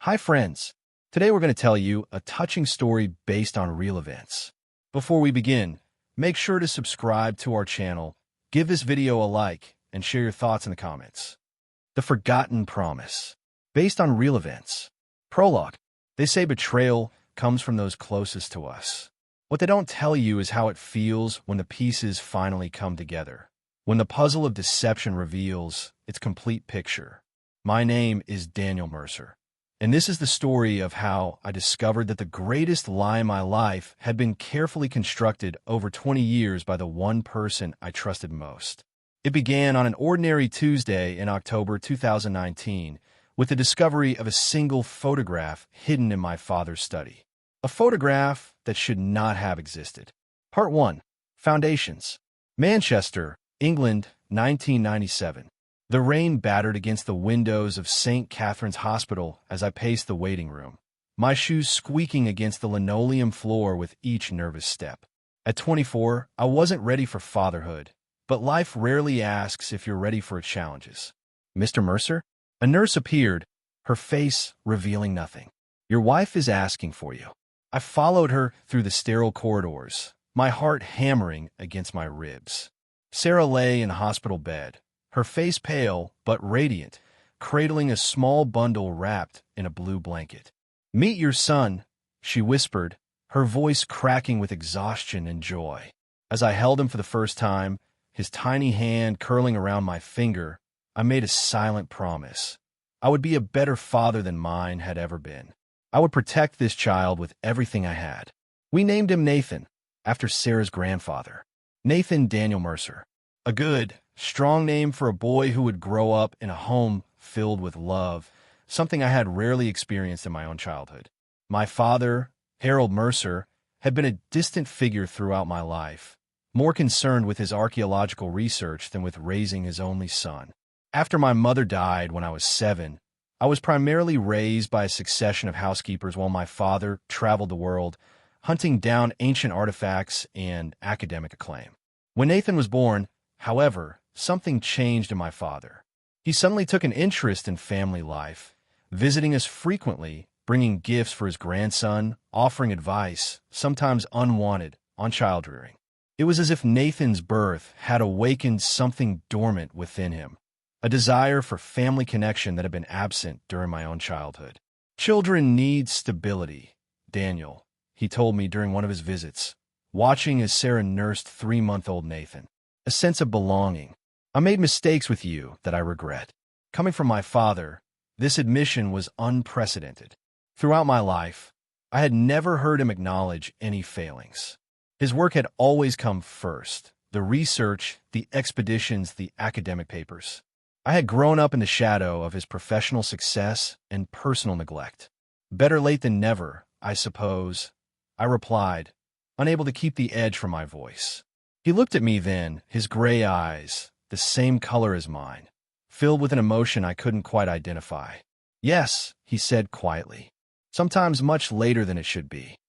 Hi friends! Today we're going to tell you a touching story based on real events. Before we begin, make sure to subscribe to our channel, give this video a like, and share your thoughts in the comments. The Forgotten Promise. Based on real events. Prologue. They say betrayal comes from those closest to us. What they don't tell you is how it feels when the pieces finally come together. When the puzzle of deception reveals its complete picture. My name is Daniel Mercer. And this is the story of how I discovered that the greatest lie in my life had been carefully constructed over 20 years by the one person I trusted most. It began on an ordinary Tuesday in October 2019 with the discovery of a single photograph hidden in my father's study. A photograph that should not have existed. Part 1. Foundations. Manchester, England, 1997. The rain battered against the windows of St. Catherine's Hospital as I paced the waiting room, my shoes squeaking against the linoleum floor with each nervous step. At 24, I wasn't ready for fatherhood, but life rarely asks if you're ready for its challenges. Mr. Mercer? A nurse appeared, her face revealing nothing. Your wife is asking for you. I followed her through the sterile corridors, my heart hammering against my ribs. Sarah lay in a hospital bed, her face pale but radiant, cradling a small bundle wrapped in a blue blanket. Meet your son, she whispered, her voice cracking with exhaustion and joy. As I held him for the first time, his tiny hand curling around my finger, I made a silent promise. I would be a better father than mine had ever been. I would protect this child with everything I had. We named him Nathan, after Sarah's grandfather. Nathan Daniel Mercer. A good, strong name for a boy who would grow up in a home filled with love, something I had rarely experienced in my own childhood. My father, Harold Mercer, had been a distant figure throughout my life, more concerned with his archaeological research than with raising his only son. After my mother died when I was 7, I was primarily raised by a succession of housekeepers while my father traveled the world, hunting down ancient artifacts and academic acclaim. When Nathan was born, however, something changed in my father. He suddenly took an interest in family life, visiting us frequently, bringing gifts for his grandson, offering advice, sometimes unwanted, on child rearing. It was as if Nathan's birth had awakened something dormant within him, a desire for family connection that had been absent during my own childhood. Children need stability, Daniel, he told me during one of his visits, watching as Sarah nursed 3-month-old Nathan. A sense of belonging. I made mistakes with you that I regret. Coming from my father, this admission was unprecedented. Throughout my life, I had never heard him acknowledge any failings. His work had always come first, the research, the expeditions, the academic papers. I had grown up in the shadow of his professional success and personal neglect. Better late than never, I suppose, I replied, unable to keep the edge from my voice. He looked at me then, his gray eyes, the same color as mine, filled with an emotion I couldn't quite identify. Yes, he said quietly, sometimes much later than it should be.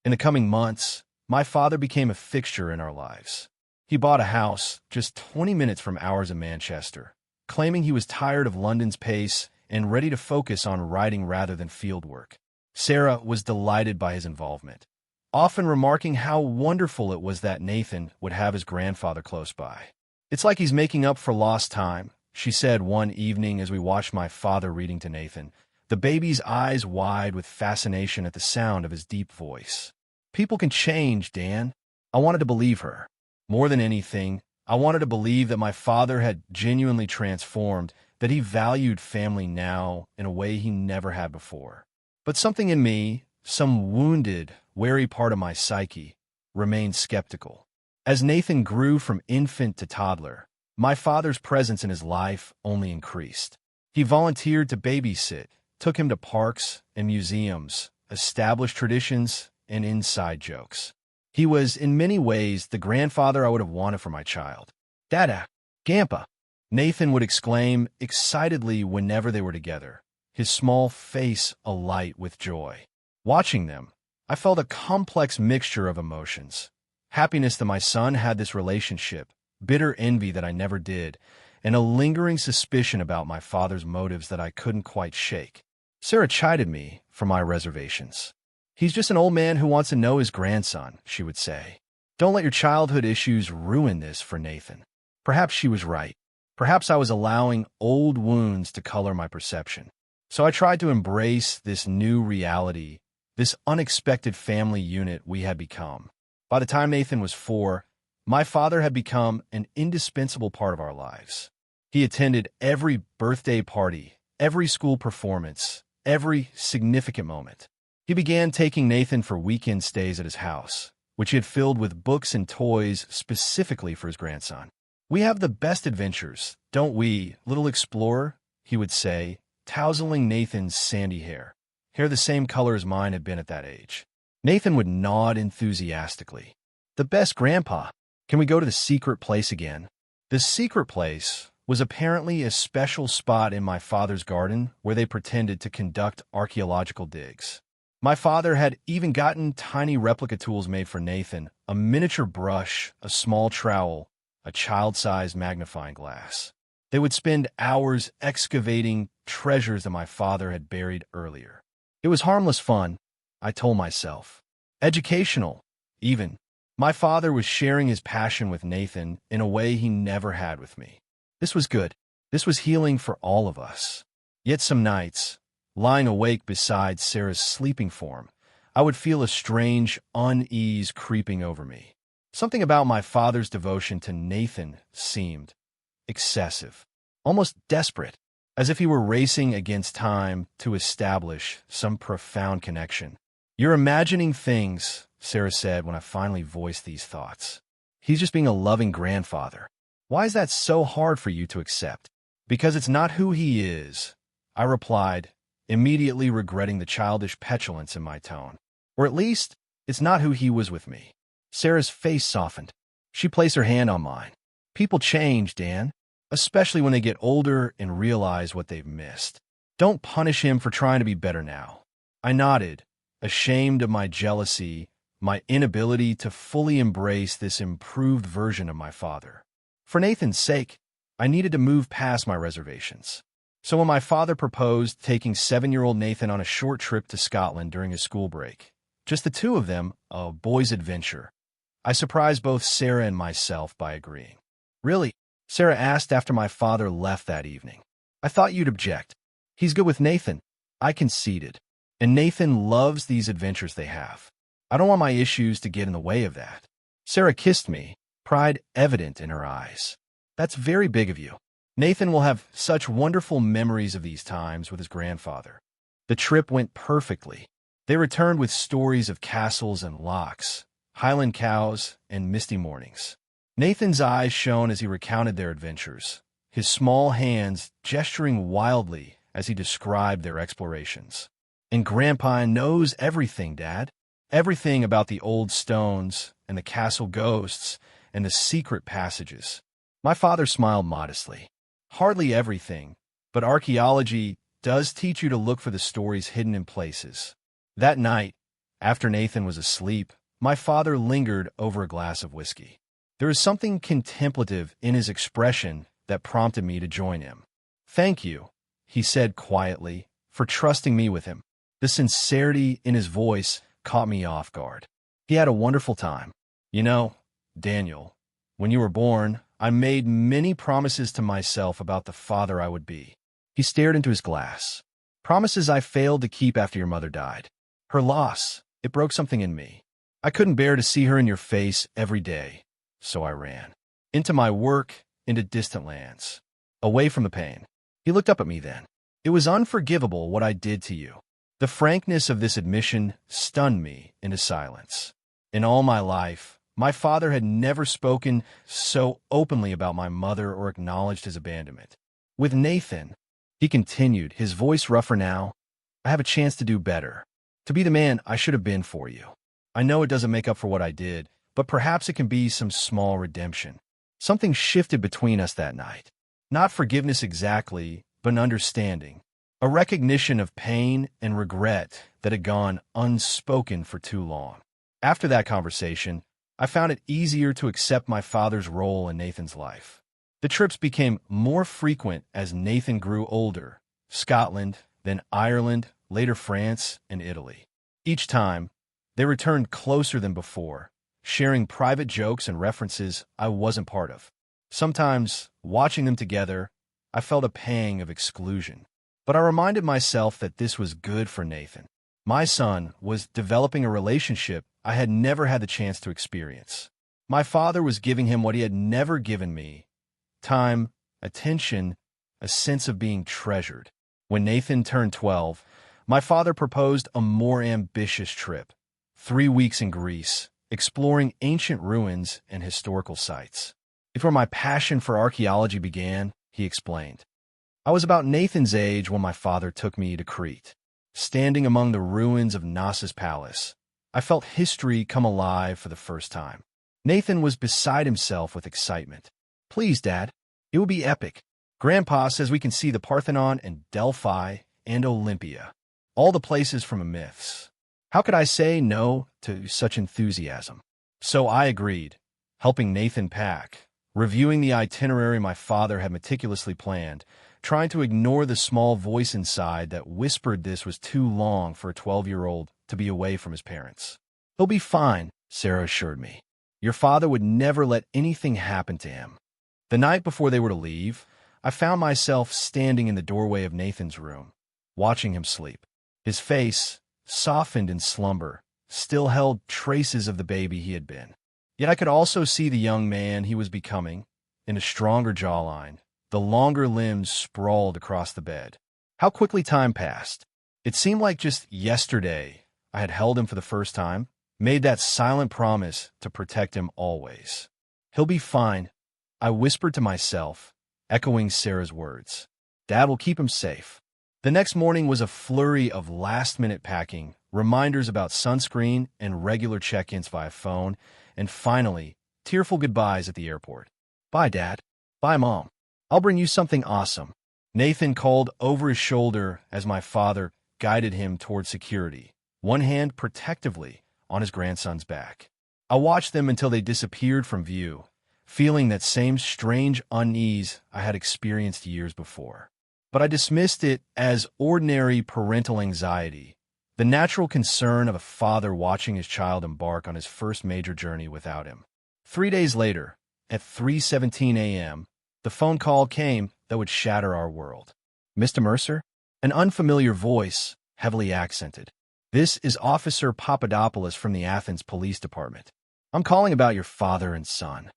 In the coming months, my father became a fixture in our lives. He bought a house just 20 minutes from ours in Manchester, claiming he was tired of London's pace and ready to focus on writing rather than field work. Sarah was delighted by his involvement, often remarking how wonderful it was that Nathan would have his grandfather close by. It's like he's making up for lost time, she said one evening as we watched my father reading to Nathan, the baby's eyes wide with fascination at the sound of his deep voice. People can change, Dan. I wanted to believe her. More than anything, I wanted to believe that my father had genuinely transformed, that he valued family now in a way he never had before. But something in me, some wounded, wary part of my psyche, remained skeptical. As Nathan grew from infant to toddler, my father's presence in his life only increased. He volunteered to babysit, took him to parks and museums, established traditions and inside jokes. He was, in many ways, the grandfather I would have wanted for my child. Dada, Gampa, Nathan would exclaim excitedly whenever they were together, his small face alight with joy. Watching them, I felt a complex mixture of emotions. Happiness that my son had this relationship, bitter envy that I never did, and a lingering suspicion about my father's motives that I couldn't quite shake. Sarah chided me for my reservations. "He's just an old man who wants to know his grandson," she would say. "Don't let your childhood issues ruin this for Nathan." Perhaps she was right. Perhaps I was allowing old wounds to color my perception. So I tried to embrace this new reality, this unexpected family unit we had become. By the time Nathan was 4, my father had become an indispensable part of our lives. He attended every birthday party, every school performance, every significant moment. He began taking Nathan for weekend stays at his house, which he had filled with books and toys specifically for his grandson. "We have the best adventures, don't we, little explorer?" he would say, tousling Nathan's sandy hair the same color as mine had been at that age. Nathan would nod enthusiastically. "The best, Grandpa. Can we go to the secret place again?" The secret place was apparently a special spot in my father's garden where they pretended to conduct archaeological digs. My father had even gotten tiny replica tools made for Nathan, a miniature brush, a small trowel, a child-sized magnifying glass. They would spend hours excavating treasures that my father had buried earlier. It was harmless fun, I told myself. Educational, even. My father was sharing his passion with Nathan in a way he never had with me. This was good. This was healing for all of us. Yet some nights, lying awake beside Sarah's sleeping form, I would feel a strange unease creeping over me. Something about my father's devotion to Nathan seemed excessive, almost desperate, as if he were racing against time to establish some profound connection. "You're imagining things," Sarah said when I finally voiced these thoughts. "He's just being a loving grandfather." "Why is that so hard for you to accept?" "Because it's not who he is," I replied, immediately regretting the childish petulance in my tone. "Or at least, it's not who he was with me." Sarah's face softened. She placed her hand on mine. "People change, Dan, especially when they get older and realize what they've missed. Don't punish him for trying to be better now." I nodded, ashamed of my jealousy, my inability to fully embrace this improved version of my father. For Nathan's sake, I needed to move past my reservations. So when my father proposed taking 7-year-old Nathan on a short trip to Scotland during his school break, just the two of them, a boy's adventure, I surprised both Sarah and myself by agreeing. "Really?" Sarah asked after my father left that evening. "I thought you'd object." "He's good with Nathan," I conceded. "And Nathan loves these adventures they have. I don't want my issues to get in the way of that." Sarah kissed me, pride evident in her eyes. "That's very big of you. Nathan will have such wonderful memories of these times with his grandfather." The trip went perfectly. They returned with stories of castles and lochs, Highland cows, and misty mornings. Nathan's eyes shone as he recounted their adventures, his small hands gesturing wildly as he described their explorations. "And Grandpa knows everything, Dad. Everything about the old stones and the castle ghosts and the secret passages." My father smiled modestly. "Hardly everything, but archaeology does teach you to look for the stories hidden in places." That night, after Nathan was asleep, my father lingered over a glass of whiskey. There was something contemplative in his expression that prompted me to join him. "Thank you," he said quietly, "for trusting me with him." The sincerity in his voice caught me off guard. He had a wonderful time. "You know, Daniel, when you were born, I made many promises to myself about the father I would be." He stared into his glass. "Promises I failed to keep after your mother died. Her loss, it broke something in me. I couldn't bear to see her in your face every day, so I ran. Into my work, into distant lands. Away from the pain." He looked up at me then. "It was unforgivable what I did to you." The frankness of this admission stunned me into silence. In all my life, my father had never spoken so openly about my mother or acknowledged his abandonment. "With Nathan," he continued, his voice rougher now, "I have a chance to do better, to be the man I should have been for you. I know it doesn't make up for what I did, but perhaps it can be some small redemption." Something shifted between us that night. Not forgiveness exactly, but an understanding. A recognition of pain and regret that had gone unspoken for too long. After that conversation, I found it easier to accept my father's role in Nathan's life. The trips became more frequent as Nathan grew older. Scotland, then Ireland, later France and Italy. Each time, they returned closer than before, sharing private jokes and references I wasn't part of. Sometimes, watching them together, I felt a pang of exclusion. But I reminded myself that this was good for Nathan. My son was developing a relationship I had never had the chance to experience. My father was giving him what he had never given me: time, attention, a sense of being treasured. When Nathan turned 12, my father proposed a more ambitious trip: 3 weeks in Greece, exploring ancient ruins and historical sites. "It's where my passion for archaeology began," he explained. "I was about Nathan's age when my father took me to Crete. Standing among the ruins of Knossos Palace, I felt history come alive for the first time." Nathan was beside himself with excitement. "Please, Dad, it will be epic. Grandpa says we can see the Parthenon and Delphi and Olympia, all the places from the myths." How could I say no to such enthusiasm? So I agreed, helping Nathan pack, reviewing the itinerary my father had meticulously planned, trying to ignore the small voice inside that whispered this was too long for a 12-year-old to be away from his parents. "He'll be fine," Sarah assured me. "Your father would never let anything happen to him." The night before they were to leave, I found myself standing in the doorway of Nathan's room, watching him sleep. His face, softened in slumber, still held traces of the baby he had been. Yet I could also see the young man he was becoming, in a stronger jawline, the longer limbs sprawled across the bed. How quickly time passed. It seemed like just yesterday I had held him for the first time, made that silent promise to protect him always. "He'll be fine," I whispered to myself, echoing Sarah's words. "Dad will keep him safe." The next morning was a flurry of last-minute packing, reminders about sunscreen and regular check-ins via phone, and finally, tearful goodbyes at the airport. "Bye, Dad. Bye, Mom. I'll bring you something awesome," Nathan called over his shoulder as my father guided him toward security, one hand protectively on his grandson's back. I watched them until they disappeared from view, feeling that same strange unease I had experienced years before. But I dismissed it as ordinary parental anxiety, the natural concern of a father watching his child embark on his first major journey without him. 3 days later, at 3:17 a.m., the phone call came that would shatter our world. "Mr. Mercer?" An unfamiliar voice, heavily accented. "This is Officer Papadopoulos from the Athens Police Department. I'm calling about your father and son."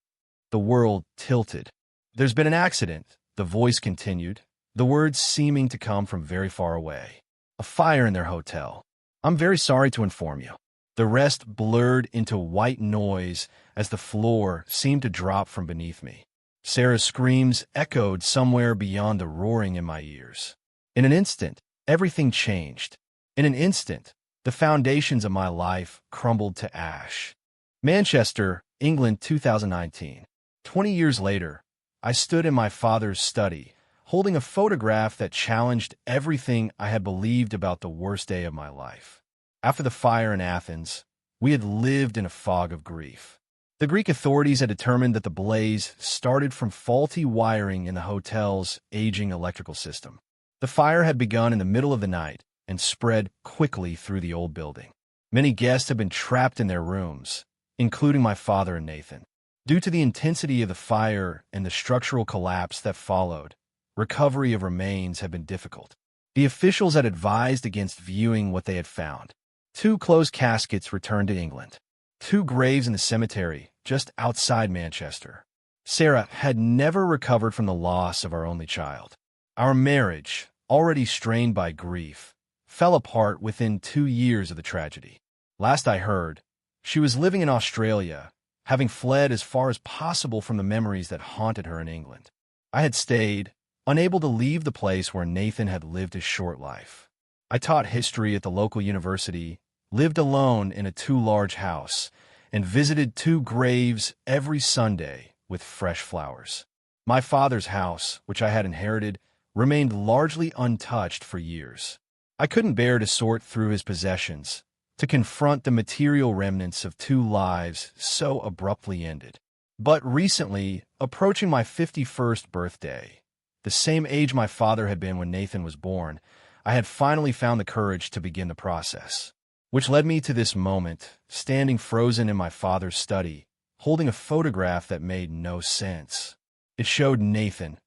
The world tilted. "There's been an accident," the voice continued, the words seeming to come from very far away. "A fire in their hotel. I'm very sorry to inform you." The rest blurred into white noise as the floor seemed to drop from beneath me. Sarah's screams echoed somewhere beyond the roaring in my ears. In an instant, everything changed. In an instant, the foundations of my life crumbled to ash. Manchester, England, 2019. 20 years later, I stood in my father's study, holding a photograph that challenged everything I had believed about the worst day of my life. After the fire in Athens, we had lived in a fog of grief. The Greek authorities had determined that the blaze started from faulty wiring in the hotel's aging electrical system. The fire had begun in the middle of the night and spread quickly through the old building. Many guests had been trapped in their rooms, including my father and Nathan. Due to the intensity of the fire and the structural collapse that followed, recovery of remains had been difficult. The officials had advised against viewing what they had found. 2 closed caskets returned to England. 2 graves in the cemetery just outside Manchester. Sarah had never recovered from the loss of our only child. Our marriage, already strained by grief, fell apart within 2 years of the tragedy. Last I heard, she was living in Australia, having fled as far as possible from the memories that haunted her in England. I had stayed, unable to leave the place where Nathan had lived his short life. I taught history at the local university, lived alone in a too large house, and visited 2 graves every Sunday with fresh flowers. My father's house, which I had inherited, remained largely untouched for years. I couldn't bear to sort through his possessions, to confront the material remnants of 2 lives so abruptly ended. But recently, approaching my 51st birthday, the same age my father had been when Nathan was born, I had finally found the courage to begin the process. Which led me to this moment, standing frozen in my father's study, holding a photograph that made no sense. It showed Nathan,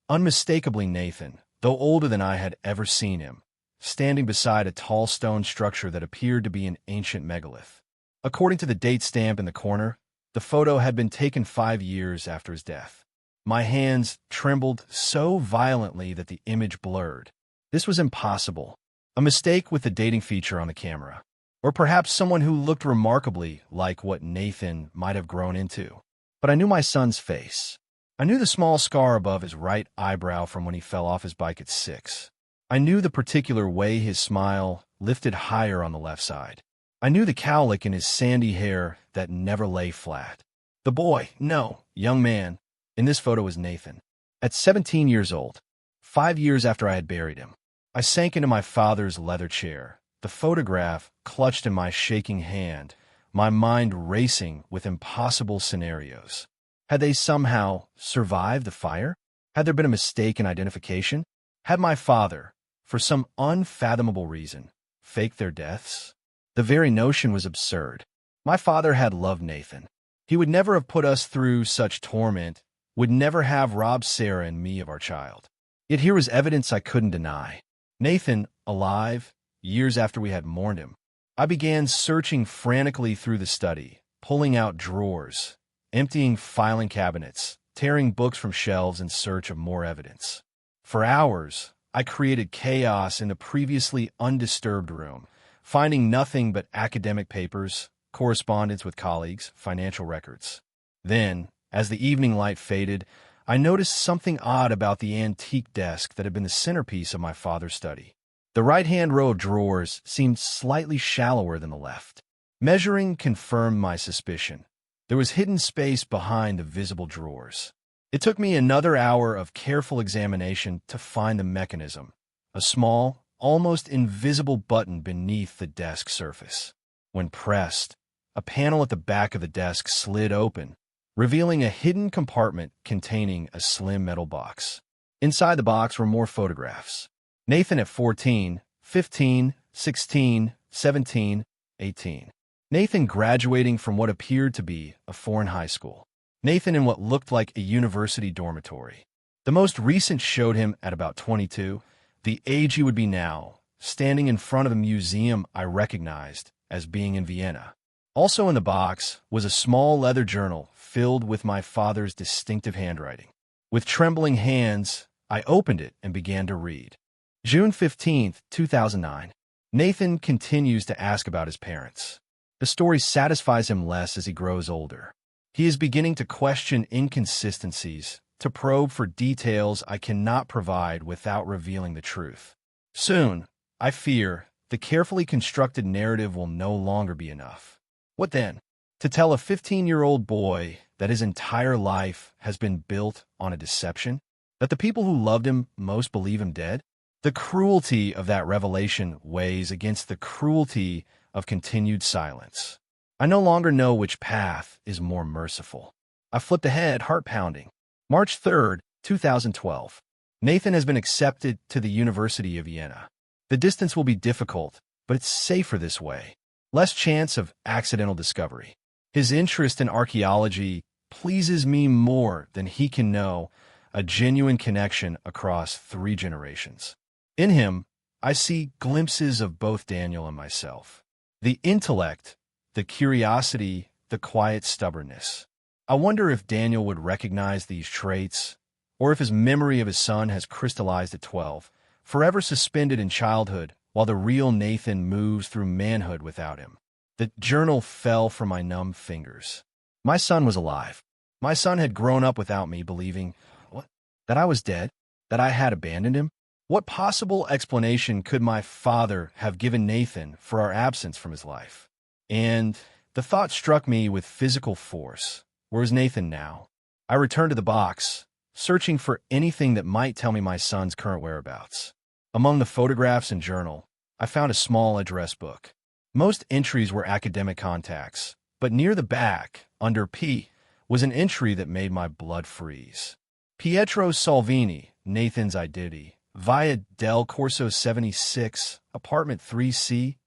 unmistakably Nathan, though older than I had ever seen him, standing beside a tall stone structure that appeared to be an ancient megalith. According to the date stamp in the corner, the photo had been taken 5 years after his death. My hands trembled so violently that the image blurred. This was impossible. A mistake with the dating feature on the camera. Or perhaps someone who looked remarkably like what Nathan might have grown into. But I knew my son's face. I knew the small scar above his right eyebrow from when he fell off his bike at 6. I knew the particular way his smile lifted higher on the left side. I knew the cowlick in his sandy hair that never lay flat. The boy, no, young man, in this photo was Nathan. At 17 years old, 5 years after I had buried him, I sank into my father's leather chair, the photograph clutched in my shaking hand, my mind racing with impossible scenarios. Had they somehow survived the fire? Had there been a mistake in identification? Had my father, for some unfathomable reason, faked their deaths? The very notion was absurd. My father had loved Nathan. He would never have put us through such torment, would never have robbed Sarah and me of our child. Yet here was evidence I couldn't deny. Nathan, alive, years after we had mourned him. I began searching frantically through the study, pulling out drawers, emptying filing cabinets, tearing books from shelves in search of more evidence. For hours, I created chaos in the previously undisturbed room, finding nothing but academic papers, correspondence with colleagues, financial records. Then, as the evening light faded, I noticed something odd about the antique desk that had been the centerpiece of my father's study. The right-hand row of drawers seemed slightly shallower than the left. Measuring confirmed my suspicion. There was hidden space behind the visible drawers. It took me another hour of careful examination to find the mechanism, a small, almost invisible button beneath the desk surface. When pressed, a panel at the back of the desk slid open, revealing a hidden compartment containing a slim metal box. Inside the box were more photographs. Nathan at 14, 15, 16, 17, 18. Nathan graduating from what appeared to be a foreign high school. Nathan in what looked like a university dormitory. The most recent showed him at about 22, the age he would be now, standing in front of a museum I recognized as being in Vienna. Also in the box was a small leather journal filled with my father's distinctive handwriting. With trembling hands, I opened it and began to read. June 15, 2009. Nathan continues to ask about his parents. The story satisfies him less as he grows older. He is beginning to question inconsistencies, to probe for details I cannot provide without revealing the truth. Soon, I fear, the carefully constructed narrative will no longer be enough. What then? To tell a 15-year-old boy that his entire life has been built on a deception? That the people who loved him most believe him dead? The cruelty of that revelation weighs against the cruelty of continued silence. I no longer know which path is more merciful. I flipped ahead, heart pounding. March 3, 2012. Nathan has been accepted to the University of Vienna. The distance will be difficult, but it's safer this way. Less chance of accidental discovery. His interest in archaeology pleases me more than he can know, a genuine connection across 3 generations. In him, I see glimpses of both Daniel and myself. The intellect, the curiosity, the quiet stubbornness. I wonder if Daniel would recognize these traits, or if his memory of his son has crystallized at 12, forever suspended in childhood, while the real Nathan moves through manhood without him. The journal fell from my numb fingers. My son was alive. My son had grown up without me, believing, what? That I was dead? That I had abandoned him? What possible explanation could my father have given Nathan for our absence from his life? And the thought struck me with physical force. Where is Nathan now? I returned to the box, searching for anything that might tell me my son's current whereabouts. Among the photographs and journal, I found a small address book. Most entries were academic contacts, but near the back, under P, was an entry that made my blood freeze. Pietro Salvini, Nathan's identity, Via del Corso 76, apartment 3C,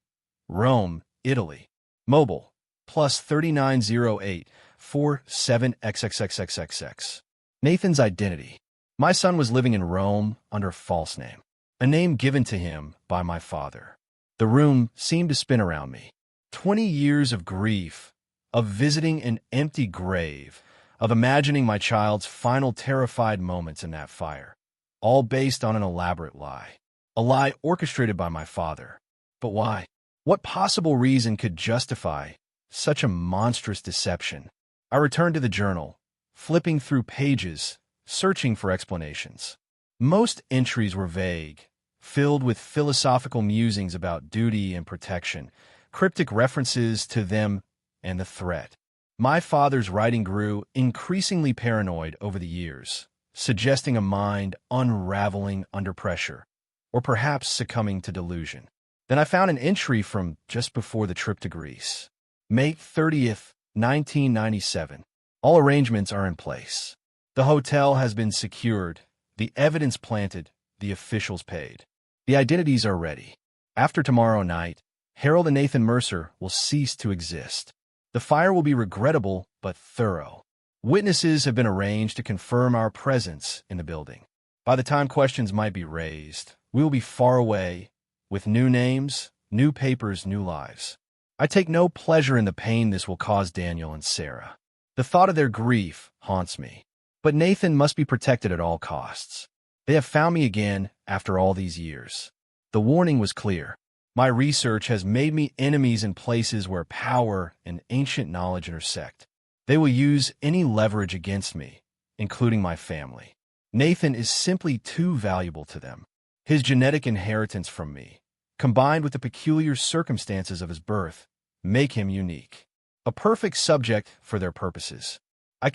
Rome, Italy. Mobile, plus 390847XXXXXX. Nathan's identity. My son was living in Rome under a false name, a name given to him by my father. The room seemed to spin around me. 20 years of grief, of visiting an empty grave, of imagining my child's final terrified moments in that fire, all based on an elaborate lie. A lie orchestrated by my father. But why? What possible reason could justify such a monstrous deception? I returned to the journal, flipping through pages, searching for explanations. Most entries were vague, filled with philosophical musings about duty and protection, cryptic references to them and the threat. My father's writing grew increasingly paranoid over the years, suggesting a mind unraveling under pressure, or perhaps succumbing to delusion. Then I found an entry from just before the trip to Greece. May 30th, 1997. All arrangements are in place. The hotel has been secured, the evidence planted, the officials paid. The identities are ready. After tomorrow night, Harold and Nathan Mercer will cease to exist. The fire will be regrettable but thorough. Witnesses have been arranged to confirm our presence in the building. By the time questions might be raised, we will be far away, with new names, new papers, new lives. I take no pleasure in the pain this will cause Daniel and Sarah. The thought of their grief haunts me. But Nathan must be protected at all costs. They have found me again after all these years. The warning was clear. My research has made me enemies in places where power and ancient knowledge intersect. They will use any leverage against me, including my family. Nathan is simply too valuable to them. His genetic inheritance from me, combined with the peculiar circumstances of his birth, make him unique. A perfect subject for their purposes. I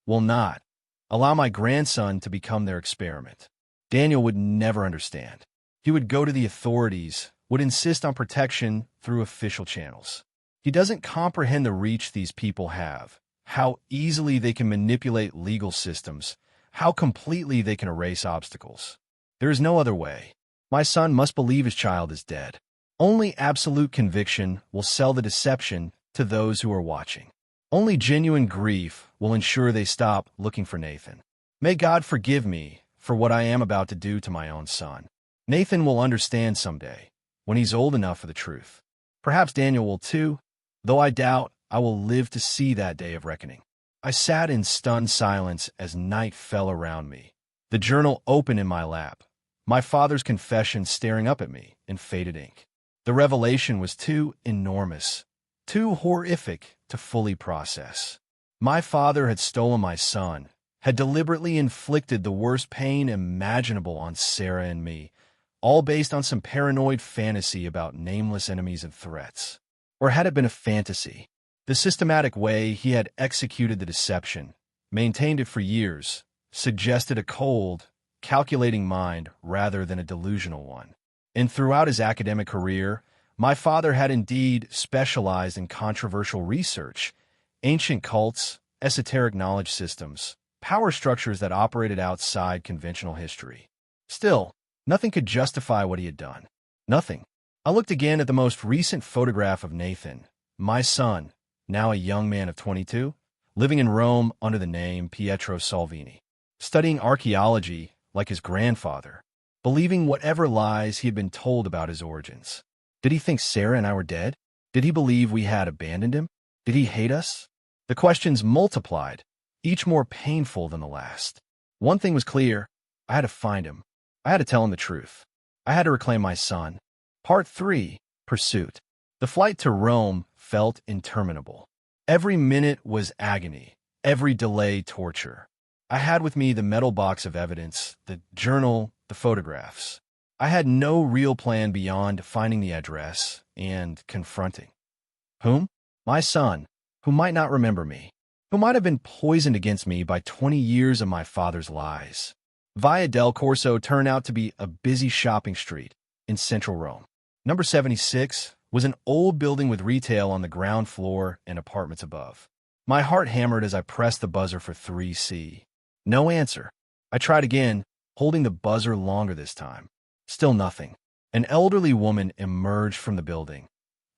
will not, allow my grandson to become their experiment. Daniel would never understand. He would go to the authorities, would insist on protection through official channels. He doesn't comprehend the reach these people have, how easily they can manipulate legal systems, how completely they can erase obstacles. There is no other way. My son must believe his child is dead. Only absolute conviction will sell the deception to those who are watching. Only genuine grief will ensure they stop looking for Nathan. May God forgive me for what I am about to do to my own son. Nathan will understand someday, when he's old enough for the truth. Perhaps Daniel will too, though I doubt I will live to see that day of reckoning. I sat in stunned silence as night fell around me, the journal open in my lap, my father's confession staring up at me in faded ink. The revelation was too enormous, too horrific to fully process. My father had stolen my son, had deliberately inflicted the worst pain imaginable on Sarah and me, all based on some paranoid fantasy about nameless enemies and threats. Or had it been a fantasy? The systematic way he had executed the deception, maintained it for years, suggested a cold, calculating mind rather than a delusional one. And throughout his academic career, my father had indeed specialized in controversial research, ancient cults, esoteric knowledge systems, power structures that operated outside conventional history. Still, nothing could justify what he had done. Nothing. I looked again at the most recent photograph of Nathan, my son, now a young man of 22, living in Rome under the name Pietro Salvini, studying archaeology like his grandfather, believing whatever lies he had been told about his origins. Did he think Sarah and I were dead? Did he believe we had abandoned him? Did he hate us? The questions multiplied, each more painful than the last. One thing was clear. I had to find him. I had to tell him the truth. I had to reclaim my son. Part 3. Pursuit. The flight to Rome felt interminable. Every minute was agony, every delay torture. I had with me the metal box of evidence, the journal, the photographs. I had no real plan beyond finding the address and confronting. Whom? My son, who might not remember me, who might have been poisoned against me by 20 years of my father's lies. Via del Corso turned out to be a busy shopping street in central Rome. Number 76 was an old building with retail on the ground floor and apartments above. My heart hammered as I pressed the buzzer for 3C. No answer. I tried again, holding the buzzer longer this time. Still nothing. An elderly woman emerged from the building,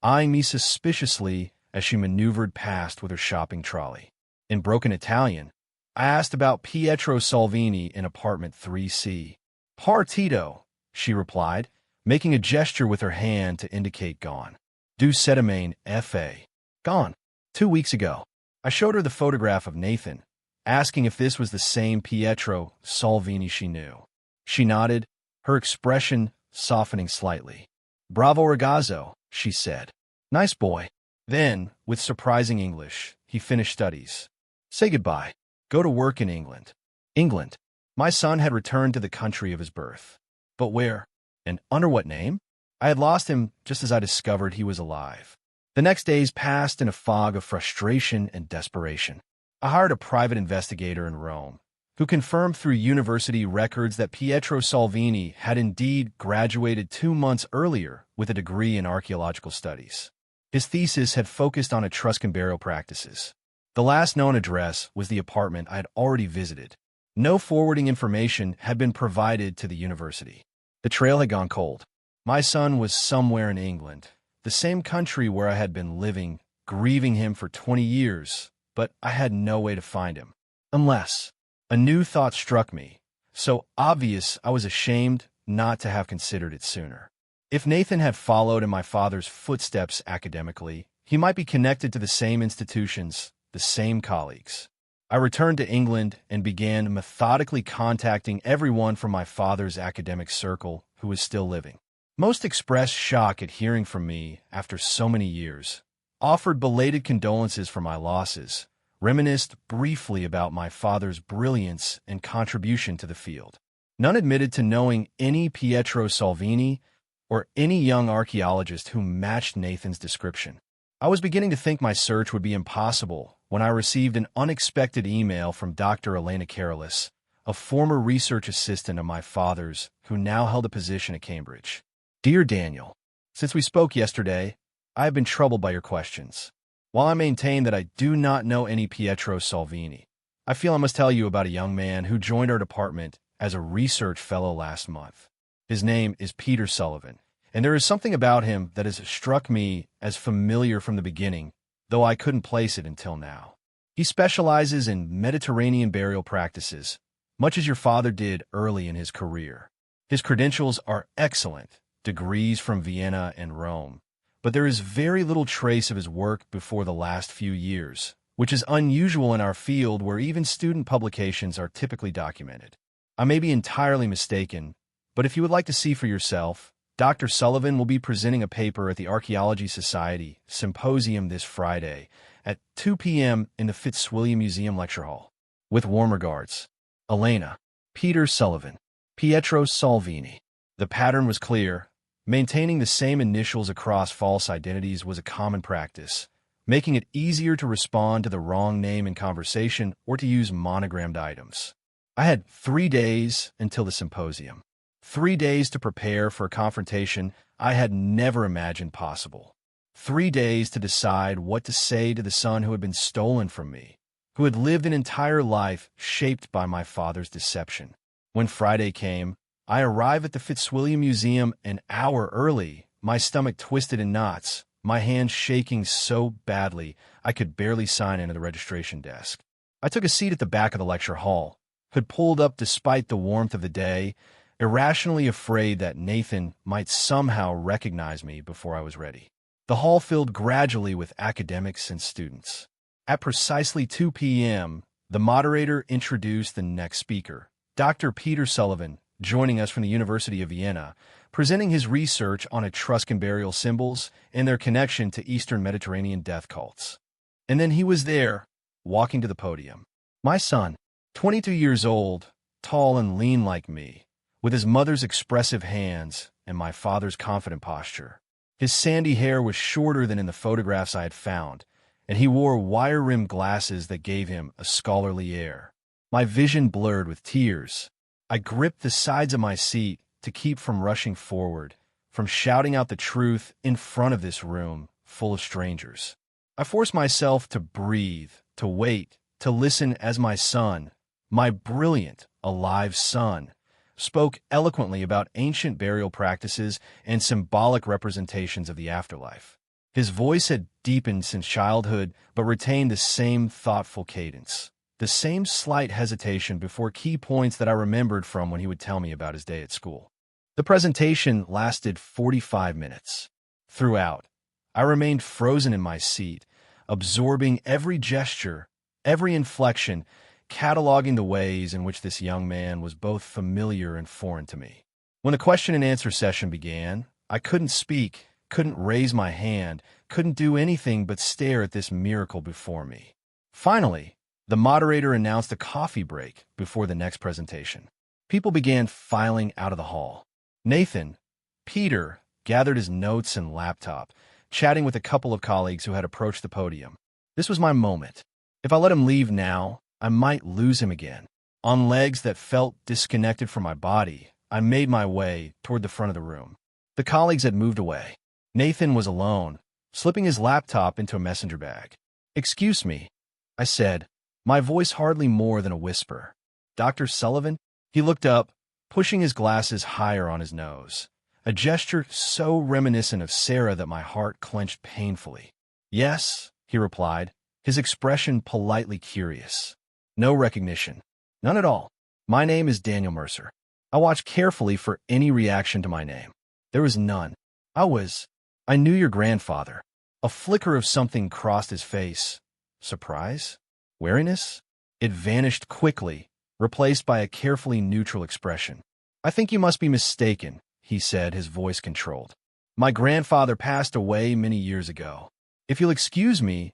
eyeing me suspiciously as she maneuvered past with her shopping trolley. In broken Italian, I asked about Pietro Salvini in apartment 3C. Partito, she replied, making a gesture with her hand to indicate gone. Du Sedamain F.A. Gone. 2 weeks ago. I showed her the photograph of Nathan, asking if this was the same Pietro Salvini she knew. She nodded, her expression softening slightly. Bravo ragazzo, she said. Nice boy. Then, with surprising English, he finished studies. Say goodbye. Go to work in England. England. My son had returned to the country of his birth. But where? And under what name? I had lost him just as I discovered he was alive. The next days passed in a fog of frustration and desperation. I hired a private investigator in Rome, who confirmed through university records that Pietro Salvini had indeed graduated 2 months earlier with a degree in archaeological studies. His thesis had focused on Etruscan burial practices. The last known address was the apartment I had already visited. No forwarding information had been provided to the university. The trail had gone cold. My son was somewhere in England, the same country where I had been living, grieving him for 20 years, but I had no way to find him. Unless a new thought struck me, so obvious I was ashamed not to have considered it sooner. If Nathan had followed in my father's footsteps academically, he might be connected to the same institutions, the same colleagues. I returned to England and began methodically contacting everyone from my father's academic circle who was still living. Most expressed shock at hearing from me after so many years, offered belated condolences for my losses, reminisced briefly about my father's brilliance and contribution to the field. None admitted to knowing any Pietro Salvini or any young archaeologist who matched Nathan's description. I was beginning to think my search would be impossible when I received an unexpected email from Dr. Elena Karolis, a former research assistant of my father's who now held a position at Cambridge. Dear Daniel, since we spoke yesterday, I have been troubled by your questions. While I maintain that I do not know any Pietro Salvini, I feel I must tell you about a young man who joined our department as a research fellow last month. His name is Peter Sullivan, and there is something about him that has struck me as familiar from the beginning, though I couldn't place it until now. He specializes in Mediterranean burial practices, much as your father did early in his career. His credentials are excellent, degrees from Vienna and Rome, but there is very little trace of his work before the last few years, which is unusual in our field where even student publications are typically documented. I may be entirely mistaken, but if you would like to see for yourself, Dr. Sullivan will be presenting a paper at the Archaeology Society Symposium this Friday at 2 p.m. in the Fitzwilliam Museum Lecture Hall. With warm regards, Elena. Peter Sullivan. Pietro Salvini. The pattern was clear. Maintaining the same initials across false identities was a common practice, making it easier to respond to the wrong name in conversation or to use monogrammed items. I had 3 days until the symposium. 3 days to prepare for a confrontation I had never imagined possible. 3 days to decide what to say to the son who had been stolen from me, who had lived an entire life shaped by my father's deception. When Friday came, I arrived at the Fitzwilliam Museum an hour early, my stomach twisted in knots, my hands shaking so badly I could barely sign in at the registration desk. I took a seat at the back of the lecture hall, had pulled up despite the warmth of the day, irrationally afraid that Nathan might somehow recognize me before I was ready. The hall filled gradually with academics and students. At precisely 2 p.m., the moderator introduced the next speaker, Dr. Peter Sullivan, joining us from the University of Vienna, presenting his research on Etruscan burial symbols and their connection to Eastern Mediterranean death cults. And then he was there, walking to the podium. My son, 22 years old, tall and lean like me, with his mother's expressive hands and my father's confident posture. His sandy hair was shorter than in the photographs I had found, and he wore wire-rimmed glasses that gave him a scholarly air. My vision blurred with tears. I gripped the sides of my seat to keep from rushing forward, from shouting out the truth in front of this room full of strangers. I forced myself to breathe, to wait, to listen as my son, my brilliant, alive son, spoke eloquently about ancient burial practices and symbolic representations of the afterlife. His voice had deepened since childhood, but retained the same thoughtful cadence, the same slight hesitation before key points that I remembered from when he would tell me about his day at school. The presentation lasted 45 minutes. Throughout, I remained frozen in my seat, absorbing every gesture, every inflection, cataloging the ways in which this young man was both familiar and foreign to me. When the question and answer session began, I couldn't speak, couldn't raise my hand, couldn't do anything but stare at this miracle before me. Finally, the moderator announced a coffee break before the next presentation. People began filing out of the hall. Nathan, Peter, gathered his notes and laptop, chatting with a couple of colleagues who had approached the podium. This was my moment. If I let him leave now, I might lose him again. On legs that felt disconnected from my body, I made my way toward the front of the room. The colleagues had moved away. Nathan was alone, slipping his laptop into a messenger bag. "Excuse me," I said, my voice hardly more than a whisper. "Dr. Sullivan?" He looked up, pushing his glasses higher on his nose, a gesture so reminiscent of Sarah that my heart clenched painfully. "Yes," he replied, his expression politely curious. "No recognition. None at all. My name is Daniel Mercer." I watched carefully for any reaction to my name. There was none. I knew your grandfather." A flicker of something crossed his face. Surprise? Wariness? It vanished quickly, replaced by a carefully neutral expression. "I think you must be mistaken," he said, his voice controlled. "My grandfather passed away many years ago. If you'll excuse me,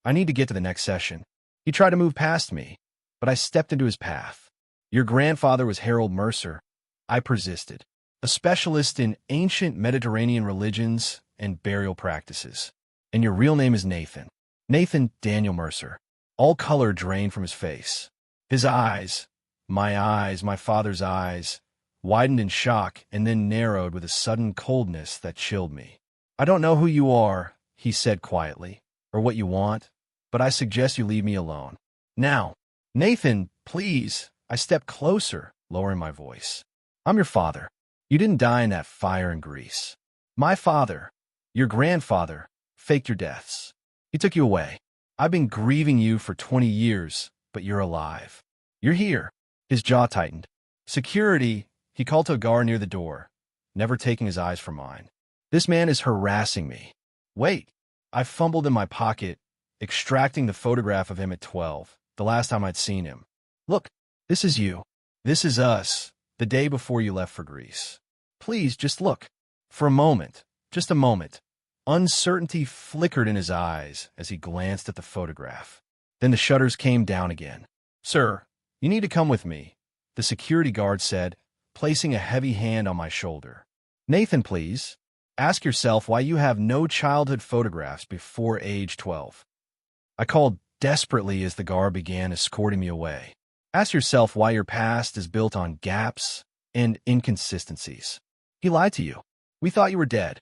I need to get to the next session." He tried to move past me, but I stepped into his path. "Your grandfather was Harold Mercer," I persisted, "a specialist in ancient Mediterranean religions and burial practices. And your real name is Nathan." "Nathan Daniel Mercer." All color drained from his face. His eyes, my father's eyes, widened in shock and then narrowed with a sudden coldness that chilled me. "I don't know who you are," he said quietly, "or what you want, but I suggest you leave me alone. Now." "Nathan, please." I stepped closer, lowering my voice. "I'm your father. You didn't die in that fire in Greece. My father, your grandfather, faked your deaths. He took you away. I've been grieving you for 20 years, but you're alive. You're here." His jaw tightened. "Security," he called to a guard near the door, never taking his eyes from mine. "This man is harassing me." "Wait." I fumbled in my pocket, extracting the photograph of him at 12, the last time I'd seen him. "Look, this is you. This is us, the day before you left for Greece. Please, just look." For a moment, just a moment, uncertainty flickered in his eyes as he glanced at the photograph. Then the shutters came down again. "Sir, you need to come with me," the security guard said, placing a heavy hand on my shoulder. "Nathan, please, ask yourself why you have no childhood photographs before age 12. I called desperately as the guard began escorting me away. "Ask yourself why your past is built on gaps and inconsistencies. He lied to you. We thought you were dead."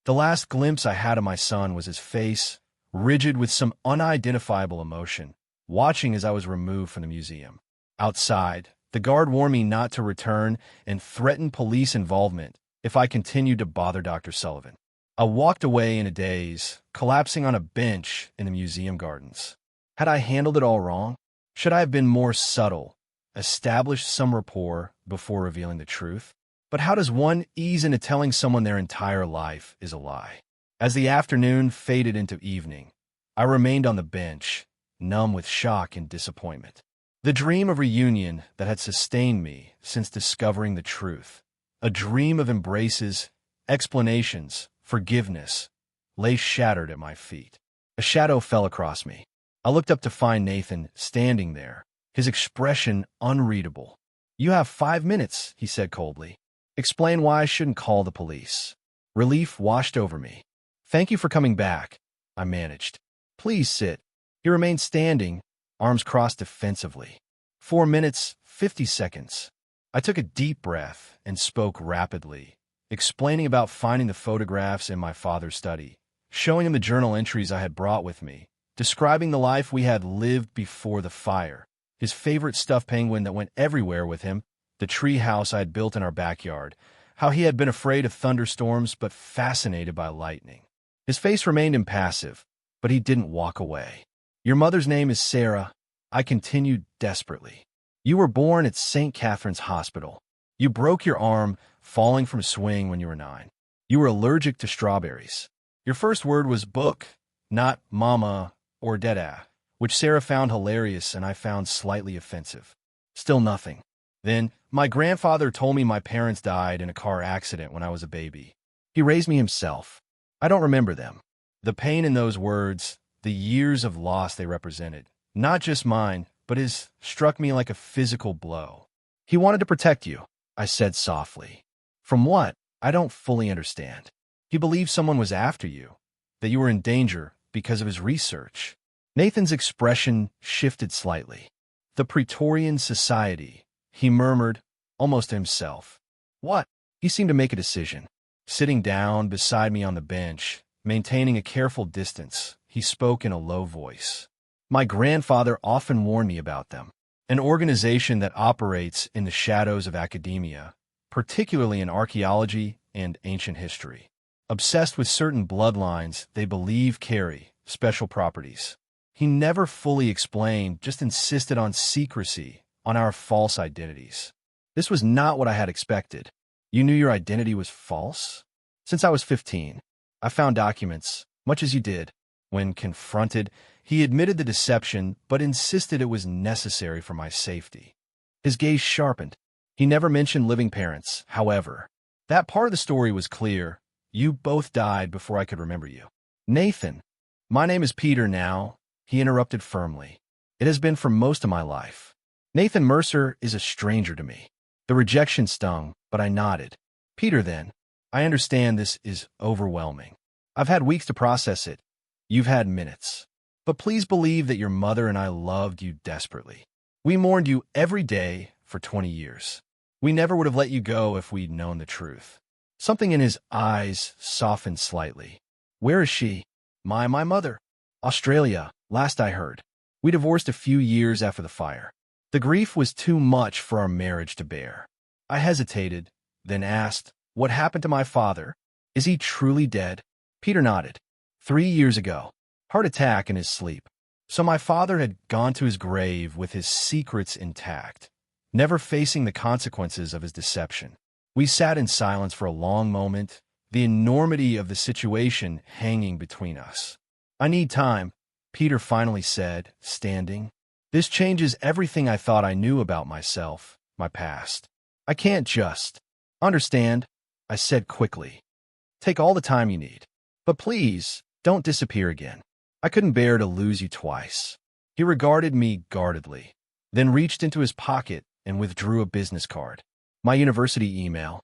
The last glimpse I had of my son was his face, rigid with some unidentifiable emotion, watching as I was removed from the museum. Outside, the guard warned me not to return and threatened police involvement if I continued to bother Dr. Sullivan. I walked away in a daze, collapsing on a bench in the museum gardens. Had I handled it all wrong? Should I have been more subtle, established some rapport before revealing the truth? But how does one ease into telling someone their entire life is a lie? As the afternoon faded into evening, I remained on the bench, numb with shock and disappointment. The dream of reunion that had sustained me since discovering the truth, a dream of embraces, explanations, forgiveness, lay shattered at my feet. A shadow fell across me. I looked up to find Nathan standing there, his expression unreadable. "You have 5 minutes," he said coldly. "Explain why I shouldn't call the police." Relief washed over me. "Thank you for coming back," I managed. "Please sit." He remained standing, arms crossed defensively. 4 minutes, 50 seconds. I took a deep breath and spoke rapidly, explaining about finding the photographs in my father's study, showing him the journal entries I had brought with me, describing the life we had lived before the fire, his favorite stuffed penguin that went everywhere with him, the tree house I had built in our backyard, how he had been afraid of thunderstorms but fascinated by lightning. His face remained impassive, but he didn't walk away. "Your mother's name is Sarah," I continued desperately. "You were born at St. Catherine's Hospital. You broke your arm falling from a swing when you were 9. You were allergic to strawberries. Your first word was book, not mama or dada, which Sarah found hilarious and I found slightly offensive. Still nothing. Then, my grandfather told me my parents died in a car accident when I was a baby. He raised me himself. I don't remember them. The pain in those words, the years of loss they represented, not just mine, but his, struck me like a physical blow. He wanted to protect you," I said softly. "From what? I don't fully understand." "He believed someone was after you, that you were in danger because of his research." Nathan's expression shifted slightly. "The Praetorian Society," he murmured, almost to himself. "What?" He seemed to make a decision. Sitting down beside me on the bench, maintaining a careful distance, he spoke in a low voice. "My grandfather often warned me about them. An organization that operates in the shadows of academia, particularly in archaeology and ancient history. Obsessed with certain bloodlines they believe carry special properties. He never fully explained, just insisted on secrecy, on our false identities." This was not what I had expected. "You knew your identity was false?" "Since I was 15. I found documents, much as you did." When confronted, he admitted the deception, but insisted it was necessary for my safety. His gaze sharpened. He never mentioned living parents, however. "That part of the story was clear. You both died before I could remember you." "Nathan." "My name is Peter now," he interrupted firmly. "It has been for most of my life. Nathan Mercer is a stranger to me." The rejection stung, but I nodded. "Peter, then. I understand this is overwhelming. I've had weeks to process it. You've had minutes. But please believe that your mother and I loved you desperately. We mourned you every day for 20 years. We never would have let you go if we'd known the truth." Something in his eyes softened slightly. "Where is she?" My mother. Australia, last I heard. We divorced a few years after the fire. The grief was too much for our marriage to bear." I hesitated, then asked, "What happened to my father? Is he truly dead?" Peter nodded. 3 years ago. Heart attack in his sleep. So my father had gone to his grave with his secrets intact, never facing the consequences of his deception. We sat in silence for a long moment, the enormity of the situation hanging between us. "I need time," Peter finally said, standing. "This changes everything I thought I knew about myself, my past. I can't just understand," I said quickly. "Take all the time you need. But please, don't disappear again. I couldn't bear to lose you twice." He regarded me guardedly, then reached into his pocket and withdrew a business card. "My university email."